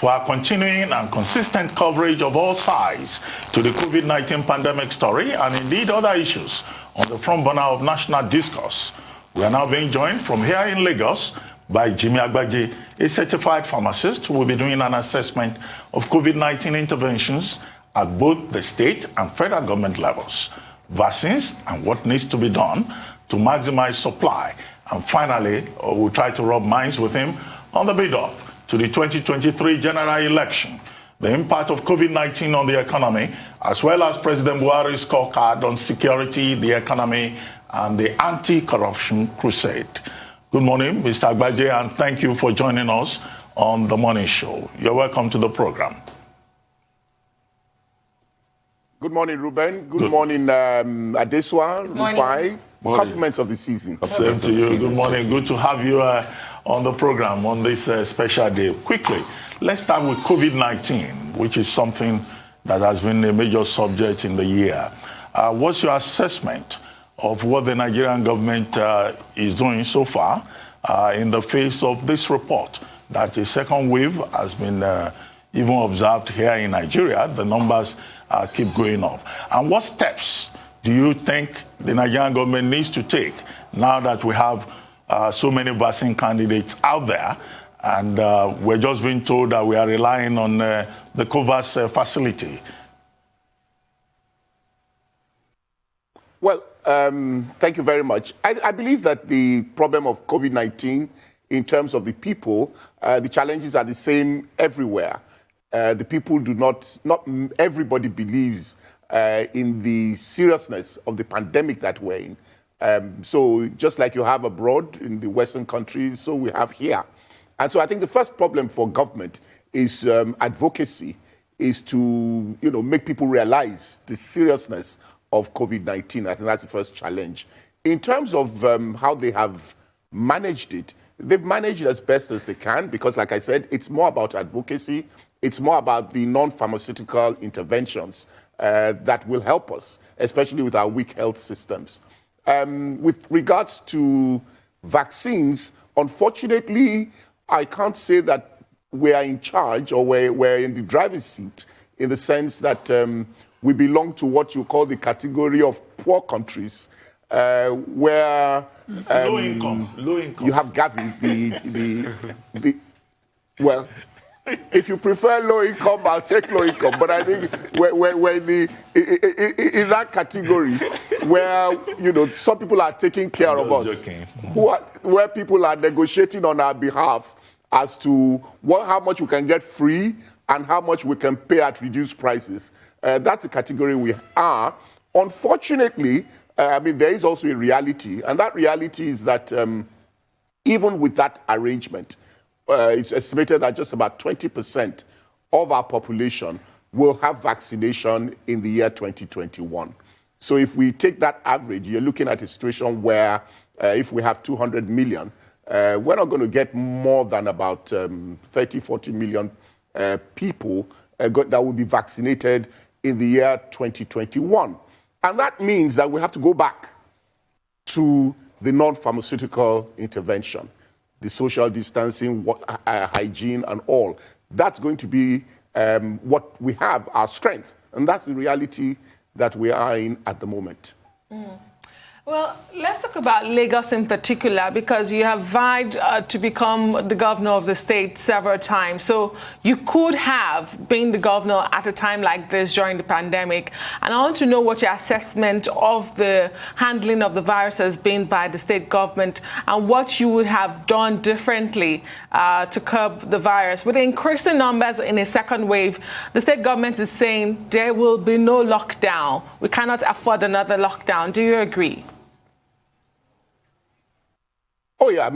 for our continuing and consistent coverage of all sides to the COVID-19 pandemic story and indeed other issues on the front burner of national discourse. We are now being joined from here in Lagos by Jimi Agbaje, a certified pharmacist who will be doing an assessment of COVID-19 interventions at both the state and federal government levels, vaccines and what needs to be done to maximize supply. And finally, we'll try to rub minds with him on the build-up to the 2023 general election, the impact of COVID-19 on the economy, as well as President Buhari's scorecard on security, the economy, and the anti-corruption crusade. Good morning, Mr. Agbaje, and thank you for joining us on The Morning Show. You're welcome to the program. Good morning, Ruben. Good morning, Adeswa, Rufai. Compliments of the season. Same to you. Good morning. Good to have you on the program on this special day. Quickly, let's start with COVID-19, which is something that has been a major subject in the year. What's your assessment of what the Nigerian government is doing so far in the face of this report that a second wave has been even observed here in Nigeria? The numbers keep going up. And what steps do you think the Nigerian government needs to take now that we have so many vaccine candidates out there and we're just being told that we are relying on the COVAX facility? Well, thank you very much. I believe that the problem of COVID-19 in terms of the people, the challenges are the same everywhere. The people do not everybody believes in the seriousness of the pandemic that we're in. So just like you have abroad in the Western countries, so we have here. And so I think the first problem for government is advocacy, is to make people realize the seriousness of COVID-19. I think that's the first challenge. In terms of how they have managed it, they've managed it as best as they can because, like I said, it's more about advocacy. It's more about the non-pharmaceutical interventions that will help us, especially with our weak health systems. With regards to vaccines, unfortunately, I can't say that we are in charge or we're in the driver's seat in the sense that we belong to what you call the category of poor countries, where low income. You have Gavi, well, if you prefer low income, I'll take low income. But I think we're in that category where some people are taking care of us, where people are negotiating on our behalf as to how much we can get free and how much we can pay at reduced prices. That's the category we are. Unfortunately, there is also a reality, and that reality is that even with that arrangement, it's estimated that just about 20% of our population will have vaccination in the year 2021. So if we take that average, you're looking at a situation where if we have 200 million, we're not going to get more than about 30, 40 million people that will be vaccinated in the year 2021. And that means that we have to go back to the non-pharmaceutical intervention, the social distancing, hygiene, and all. That's going to be what we have, our strength. And that's the reality that we are in at the moment. Well, let's talk about Lagos in particular, because you have vied to become the governor of the state several times. So you could have been the governor at a time like this during the pandemic. And I want to know what your assessment of the handling of the virus has been by the state government and what you would have done differently to curb the virus. With the increasing numbers in a second wave, the state government is saying there will be no lockdown. We cannot afford another lockdown. Do you agree? Oh, yeah.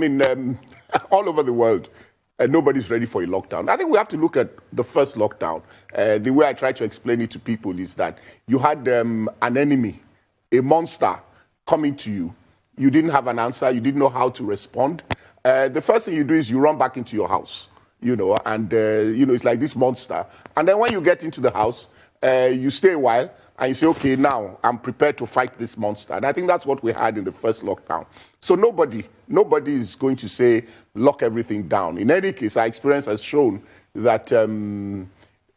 All over the world, nobody's ready for a lockdown. I think we have to look at the first lockdown. The way I try to explain it to people is that you had an enemy, a monster coming to you. You didn't have an answer. You didn't know how to respond. The first thing you do is you run back into your house, and it's like this monster. And then when you get into the house, you stay a while, and you say, okay, now I'm prepared to fight this monster. And I think that's what we had in the first lockdown. So nobody is going to say, lock everything down. In any case, our experience has shown that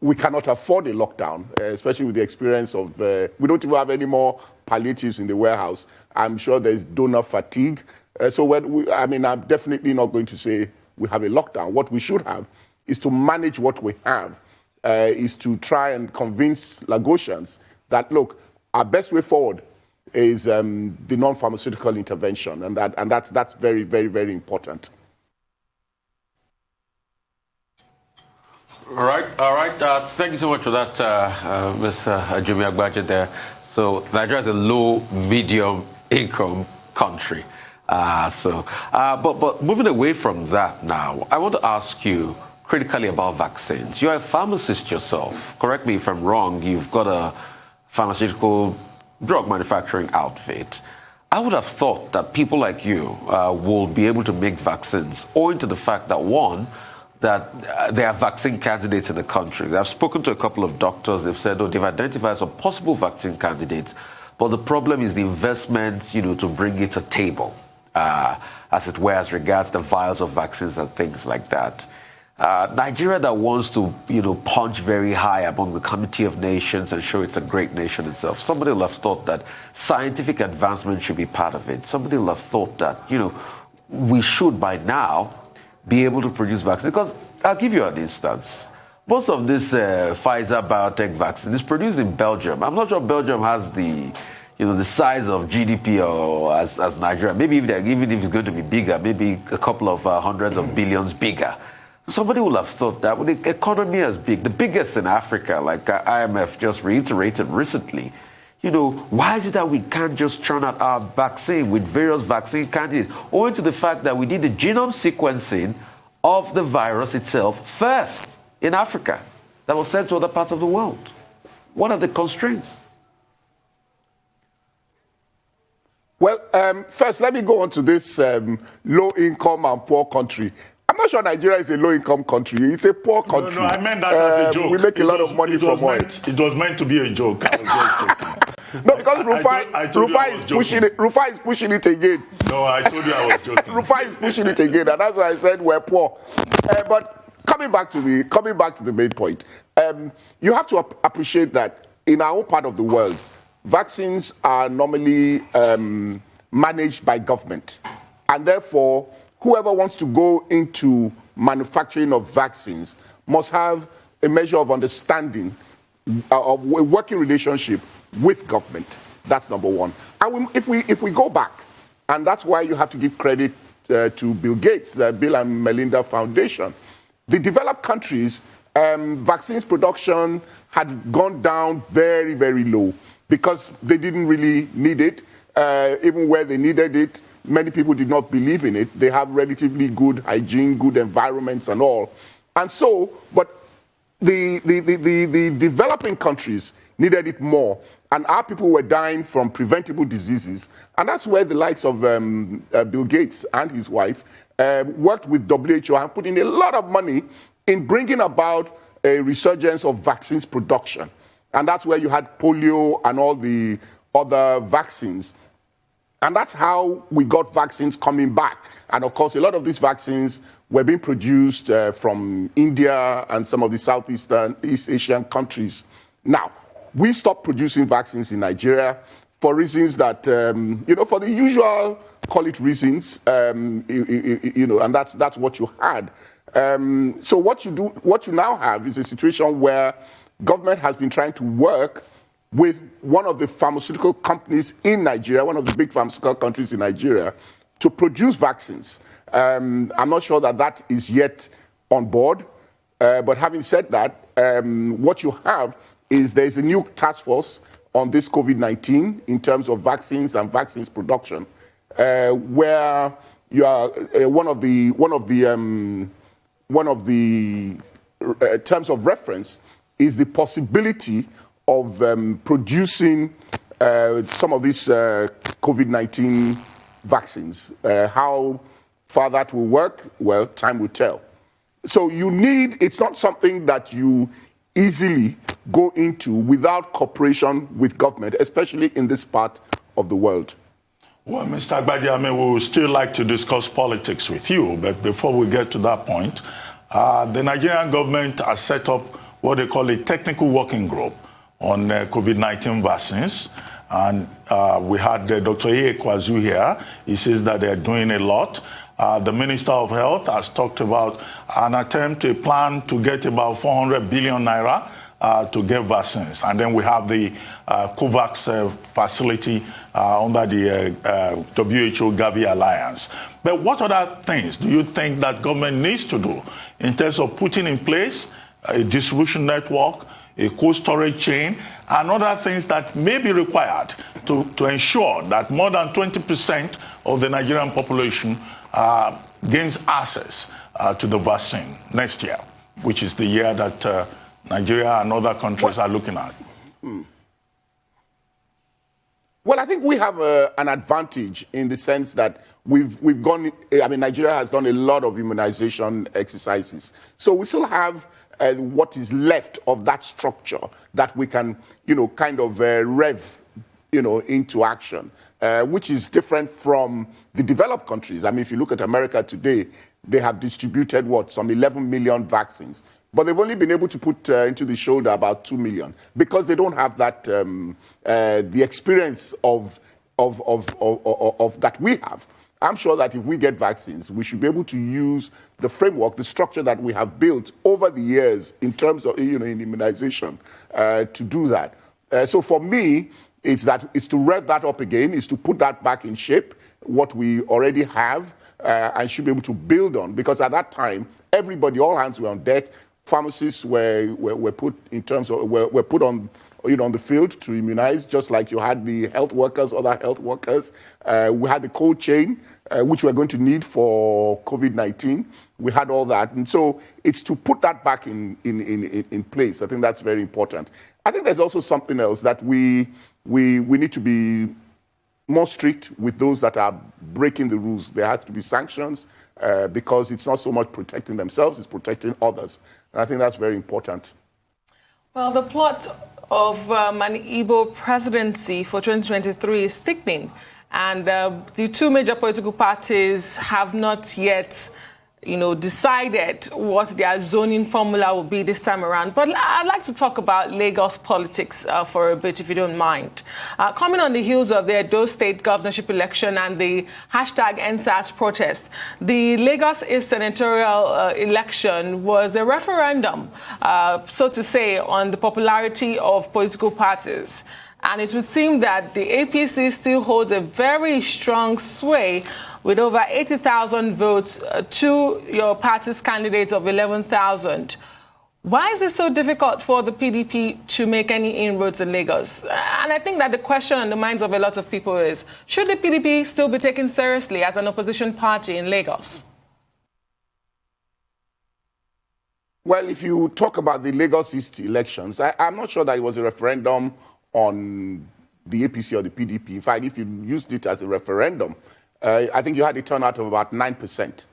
we cannot afford a lockdown, especially with the experience of, we don't even have any more palliatives in the warehouse. I'm sure there's donor fatigue. I'm definitely not going to say we have a lockdown. What we should have is to manage what we have, is to try and convince Lagosians that, look, our best way forward is the non-pharmaceutical intervention, and that's very, very, very important. All right. Thank you so much for that, Ms. Jimi Agbaje there. So Nigeria is a low-medium income country. But moving away from that now, I want to ask you critically about vaccines. You're a pharmacist yourself. Correct me if I'm wrong. You've got a pharmaceutical drug manufacturing outfit. I would have thought that people like you will be able to make vaccines, owing to the fact that, one, that there are vaccine candidates in the country. I've spoken to a couple of doctors. They've said, they've identified some possible vaccine candidates, but the problem is the investment, to bring it to table, as it were, as regards the vials of vaccines and things like that. Nigeria that wants to, punch very high among the Committee of Nations and show it's a great nation itself. Somebody will have thought that scientific advancement should be part of it. Somebody will have thought that, we should by now be able to produce vaccines. Because I'll give you an instance. Most of this Pfizer biotech vaccine is produced in Belgium. I'm not sure Belgium has the size of GDP or as Nigeria. Maybe even if it's going to be bigger, maybe a couple of hundreds of billions bigger. Somebody would have thought that with the economy as big, the biggest in Africa, like IMF just reiterated recently, why is it that we can't just churn out our vaccine with various vaccine candidates, owing to the fact that we did the genome sequencing of the virus itself first in Africa that was sent to other parts of the world? What are the constraints? Well, first, let me go on to this low-income and poor country. I'm not sure Nigeria is a low-income country. It's a poor country. No, I meant that as a joke. We make a lot of money from oil. It was meant to be a joke. I was just joking. No, because Rufai is pushing it again. No, I told you I was joking. Rufai is pushing it again, and that's why I said we're poor. But coming back to the main point, you have to appreciate that in our own part of the world, vaccines are normally managed by government, and therefore, whoever wants to go into manufacturing of vaccines must have a measure of understanding of a working relationship with government. That's number one. And if we go back, and that's why you have to give credit to Bill Gates, Bill and Melinda Foundation. The developed countries, vaccines production had gone down very, very low because they didn't really need it. Even where they needed it, many people did not believe in it. They have relatively good hygiene, good environments and all. And so, but the developing countries needed it more. And our people were dying from preventable diseases. And that's where the likes of Bill Gates and his wife worked with WHO and put in a lot of money in bringing about a resurgence of vaccines production. And that's where you had polio and all the other vaccines. And that's how we got vaccines coming back. And of course, a lot of these vaccines were being produced from India and some of the East Asian countries. Now, we stopped producing vaccines in Nigeria for reasons that, for the usual, call it reasons, and that's what you had. So what you now have is a situation where government has been trying to work with one of the pharmaceutical companies in Nigeria, one of the big pharmaceutical countries in Nigeria, to produce vaccines. I'm not sure that is yet on board. But having said that, what you have is there's a new task force on this COVID-19 in terms of vaccines and vaccines production, where you are one of the terms of reference is the possibility of producing some of these COVID-19 vaccines. How far that will work, well, time will tell. So it's not something that you easily go into without cooperation with government, especially in this part of the world. Well, Mr. Agbaje, we would still like to discuss politics with you, but before we get to that point, The Nigerian government has set up what they call a technical working group on COVID-19 vaccines. And we had Dr. E. Kwazu here. He says that they're doing a lot. The Minister of Health has talked about an attempt, a plan to get about 400 billion naira to get vaccines. And then we have the COVAX facility under the WHO Gavi Alliance. But what other things do you think that government needs to do in terms of putting in place a distribution network, a cold storage chain, and other things that may be required to ensure that more than 20% of the Nigerian population gains access to the vaccine next year, which is the year that Nigeria and other countries are looking at? Well, I think we have an advantage in the sense that we've gone, I mean, Nigeria has done a lot of immunization exercises. So we still have what is left of that structure that we can, kind of rev, into action, which is different from the developed countries. I mean, if you look at America today, they have distributed, some 11 million vaccines. But they've only been able to put into the shoulder about 2 million because they don't have that the experience of that we have. I'm sure that if we get vaccines, we should be able to use the framework, the structure that we have built over the years in terms of in immunization to do that. So for me, it's to rev that up again, is to put that back in shape, what we already have, and should be able to build on. Because at that time, everybody, all hands were on deck. Pharmacists were put in terms of were put on on the field to immunize, just like you had the health workers, other health workers. We had the cold chain, which we're going to need for COVID-19. We had all that, and so it's to put that back in place. I think that's very important. I think there's also something else that we need to be more strict with those that are breaking the rules. There have to be sanctions because it's not so much protecting themselves, it's protecting others. And I think that's very important. Well, the plot of an Igbo presidency for 2023 is thickening. And the two major political parties have not yet decided what their zoning formula will be this time around. But I'd like to talk about Lagos politics for a bit, if you don't mind. Coming on the heels of the Edo State governorship election and the #EndSARS protest, the Lagos East senatorial election was a referendum, so to say, on the popularity of political parties. And it would seem that the APC still holds a very strong sway with over 80,000 votes to your party's candidates of 11,000. Why is it so difficult for the PDP to make any inroads in Lagos? And I think that the question on the minds of a lot of people is, should the PDP still be taken seriously as an opposition party in Lagos? Well, if you talk about the Lagos East elections, I'm not sure that it was a referendum on the APC or the PDP. In fact, if you used it as a referendum, I think you had a turnout of about 9%.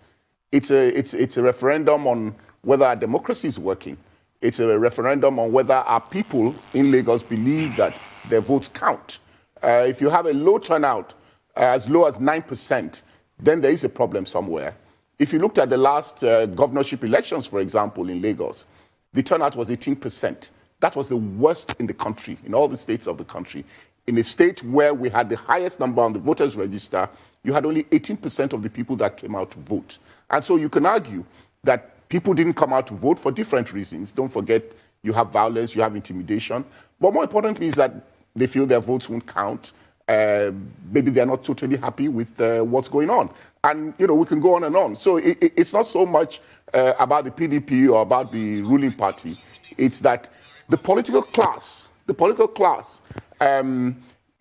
It's a referendum on whether our democracy is working. It's a referendum on whether our people in Lagos believe that their votes count. If you have a low turnout, as low as 9%, then there is a problem somewhere. If you looked at the last governorship elections, for example, in Lagos, the turnout was 18%. That was the worst in the country, in all the states of the country. In a state where we had the highest number on the voters register, you had only 18% of the people that came out to vote. And so you can argue that people didn't come out to vote for different reasons. Don't forget, you have violence, you have intimidation. But more importantly is that they feel their votes won't count. Maybe they're not totally happy with what's going on. And, we can go on and on. So it's not so much about the PDP or about the ruling party. It's that the political class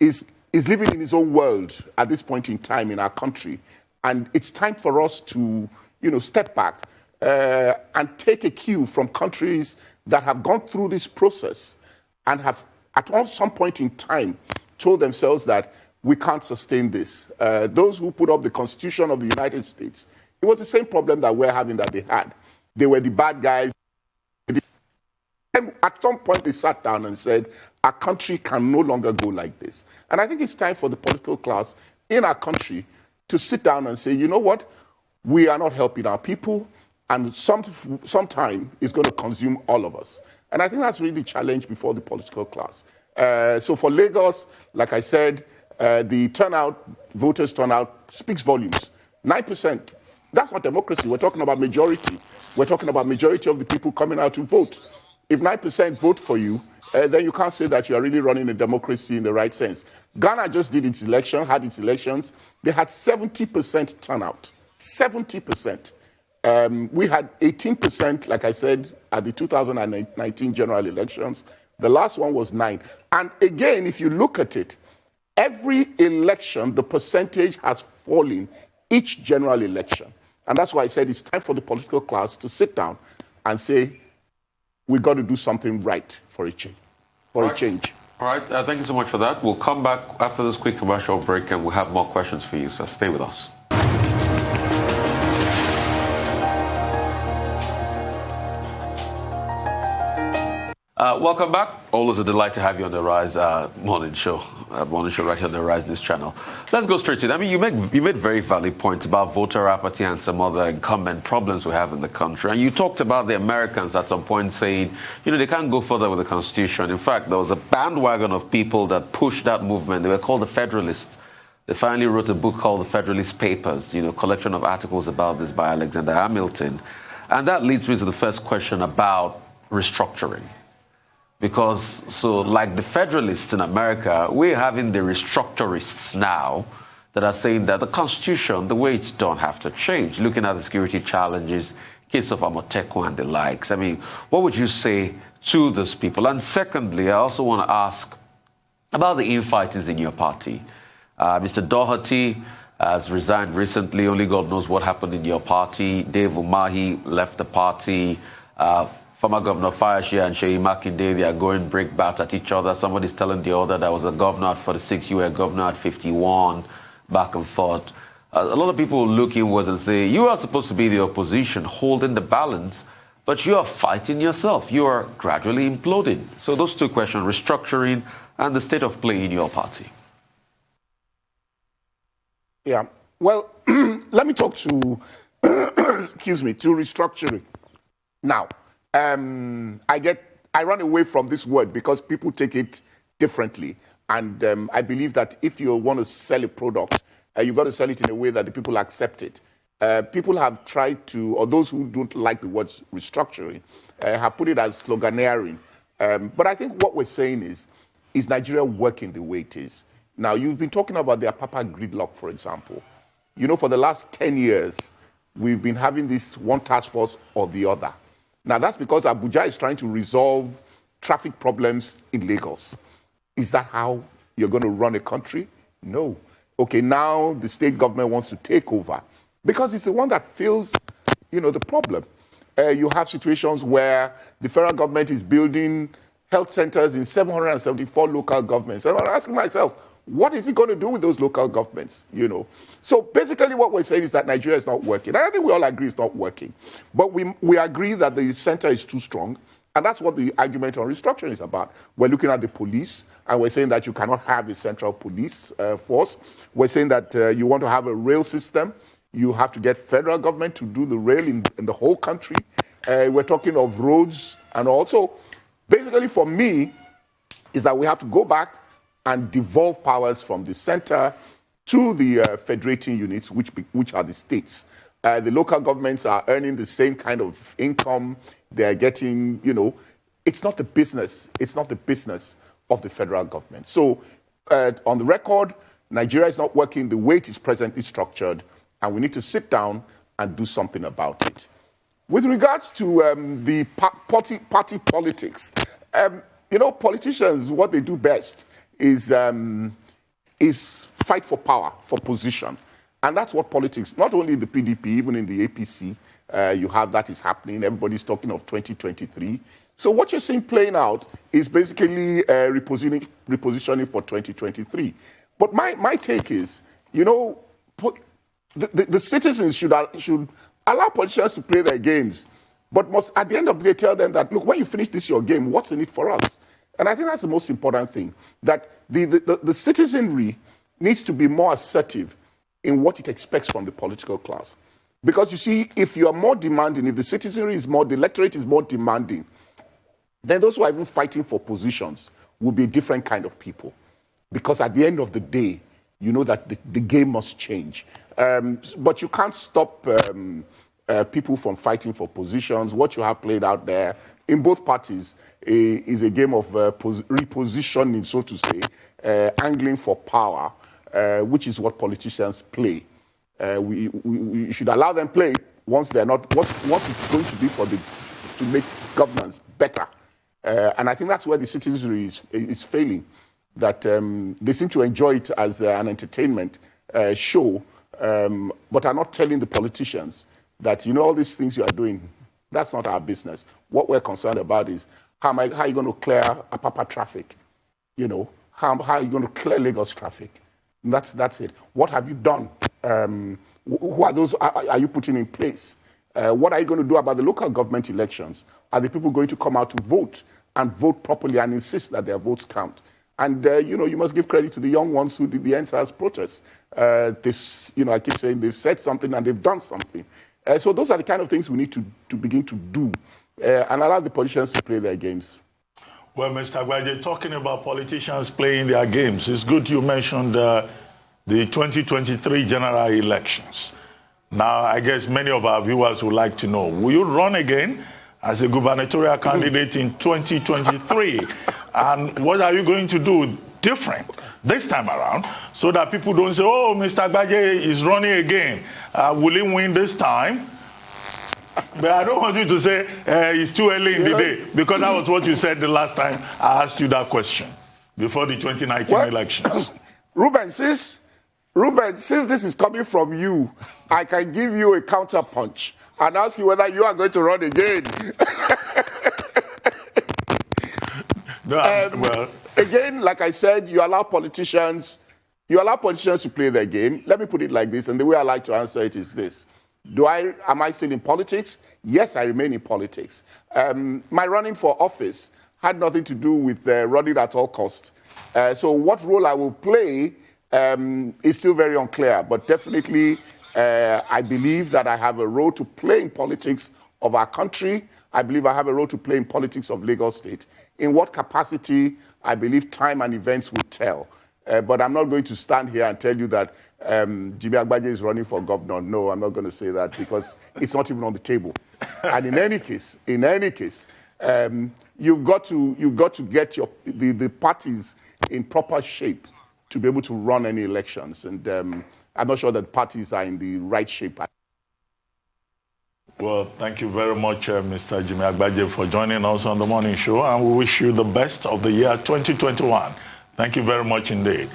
is living in its own world at this point in time in our country. And it's time for us to, step back and take a cue from countries that have gone through this process and have, at some point in time, told themselves that we can't sustain this. Those who put up the Constitution of the United States, it was the same problem that we're having that they had. They were the bad guys. And at some point, they sat down and said, our country can no longer go like this. And I think it's time for the political class in our country to sit down and say, you know what? We are not helping our people. and sometime it's going to consume all of us. And I think that's really the challenge before the political class. So for Lagos, like I said, the turnout, voters' turnout, speaks volumes. 9%. That's not democracy. We're talking about majority. We're talking about majority of the people coming out to vote. If 9% vote for you, then you can't say that you're really running a democracy in the right sense. Ghana just did its election, had its elections. They had 70% turnout. 70%. We had 18%, like I said, at the 2019 general elections. The last one was 9%. And again, if you look at it, every election, the percentage has fallen each general election. And that's why I said it's time for the political class to sit down and say, we've got to do something right for a change. All right, thank you so much for that. We'll come back after this quick commercial break and we'll have more questions for you, so stay with us. Welcome back. Always a delight to have you on the Rise morning show right here on the Rise News channel. Let's go straight to it. I mean, you made very valid points about voter apathy and some other incumbent problems we have in the country. And you talked about the Americans at some point saying, they can't go further with the Constitution. In fact, there was a bandwagon of people that pushed that movement. They were called the Federalists. They finally wrote a book called The Federalist Papers, collection of articles about this by Alexander Hamilton. And that leads me to the first question about restructuring. Because, like the Federalists in America, we're having the restructurists now that are saying that the Constitution, the way it's done, have to change. Looking at the security challenges, case of Amotekun and the likes. I mean, what would you say to those people? And secondly, I also want to ask about the infightings in your party. Mr. Doherty has resigned recently. Only God knows what happened in your party. Dave Umahi left the party. Former Governor Fayashe and Sheyi Makinde, they are going break bats at each other. Somebody's telling the other that was a governor at 46, you were a governor at 51, back and forth. A lot of people look inwards and say, you are supposed to be the opposition, holding the balance, but you are fighting yourself. You are gradually imploding. So those two questions, restructuring and the state of play in your party. Yeah, well, let me talk to, excuse me, to restructuring. Now, I run away from this word because people take it differently. And I believe that if you want to sell a product, you've got to sell it in a way that the people accept it. People have tried to, or those who don't like the words restructuring, have put it as sloganeering. But I think what we're saying is Nigeria working the way it is? Now, you've been talking about the Apapa gridlock, for example. For the last 10 years, we've been having this one task force or the other. Now, that's because Abuja is trying to resolve traffic problems in Lagos. Is that how you're going to run a country? No. Okay, now the state government wants to take over because it's the one that feels, the problem. You have situations where the federal government is building health centers in 774 local governments. And I'm asking myself, what is it going to do with those local governments, So basically what we're saying is that Nigeria is not working. And I think we all agree it's not working. But we agree that the center is too strong. And that's what the argument on restructuring is about. We're looking at the police, and we're saying that you cannot have a central police force. We're saying that you want to have a rail system. You have to get federal government to do the rail in the whole country. We're talking of roads. And also, basically for me, is that we have to go back and devolve powers from the center to the federating units, which are the states. The local governments are earning the same kind of income. They're getting, it's not the business. It's not the business of the federal government. So on the record, Nigeria is not working the way it is presently structured, and we need to sit down and do something about it. With regards to the party politics, politicians, what they do best is fight for power, for position. And that's what politics, not only in the PDP, even in the APC, you have that is happening. Everybody's talking of 2023. So what you're seeing playing out is basically repositioning for 2023. But my take is, the citizens should allow politicians to play their games, but must, at the end of the day, tell them that, look, when you finish this, your game, what's in it for us? And I think that's the most important thing, that the citizenry needs to be more assertive in what it expects from the political class. Because you see, if you are more demanding, if the citizenry is more, the electorate is more demanding, then those who are even fighting for positions will be a different kind of people. Because at the end of the day, you know that the game must change. But you can't stop people from fighting for positions. What you have played out there in both parties is a game of repositioning, so to say, angling for power, which is what politicians play. We should allow them play once they're not. What it's going to be to make governance better, and I think that's where the citizenry is failing. That they seem to enjoy it as an entertainment show, but are not telling the politicians that, you know, all these things you are doing, that's not our business. What we're concerned about is how are you going to clear Apapa traffic? You know, how are you going to clear Lagos traffic? That's it. What have you done? Who are those are you putting in place? What are you going to do about the local government elections? Are the people going to come out to vote and vote properly and insist that their votes count? And, you know, you must give credit to the young ones who did the NSAS protest. You know, I keep saying they've said something and they've done something. So those are the kind of things we need to begin to do and allow the politicians to play their games. Well, Mr. Agbaje, talking about politicians playing their games, it's good you mentioned the 2023 general elections. Now, I guess many of our viewers would like to know, will you run again as a gubernatorial candidate in 2023? And what are you going to do different this time around so that people don't say, oh, Mr. Agbaje is running again. Will he win this time? But I don't want you to say it's too early in the day, because that was what you said the last time I asked you that question before the 2019 elections. Ruben, since this is coming from you, I can give you a counter punch and ask you whether you are going to run again. No, well, again, like I said, you allow politicians to play their game. Let me put it like this, and the way I like to answer it is this. Am I still in politics? Yes, I remain in politics. My running for office had nothing to do with running at all costs. So what role I will play is still very unclear, but definitely I believe that I have a role to play in politics of our country. I believe I have a role to play in politics of Lagos State. In what capacity, I believe time and events will tell. But I'm not going to stand here and tell you that Jimi Agbaje is running for governor. No, I'm not going to say that, because it's not even on the table. And in any case, you've got to get the parties in proper shape to be able to run any elections. And I'm not sure that parties are in the right shape. Well, thank you very much, Mr. Jimi Agbaje, for joining us on the morning show, and we wish you the best of the year 2021. Thank you very much indeed.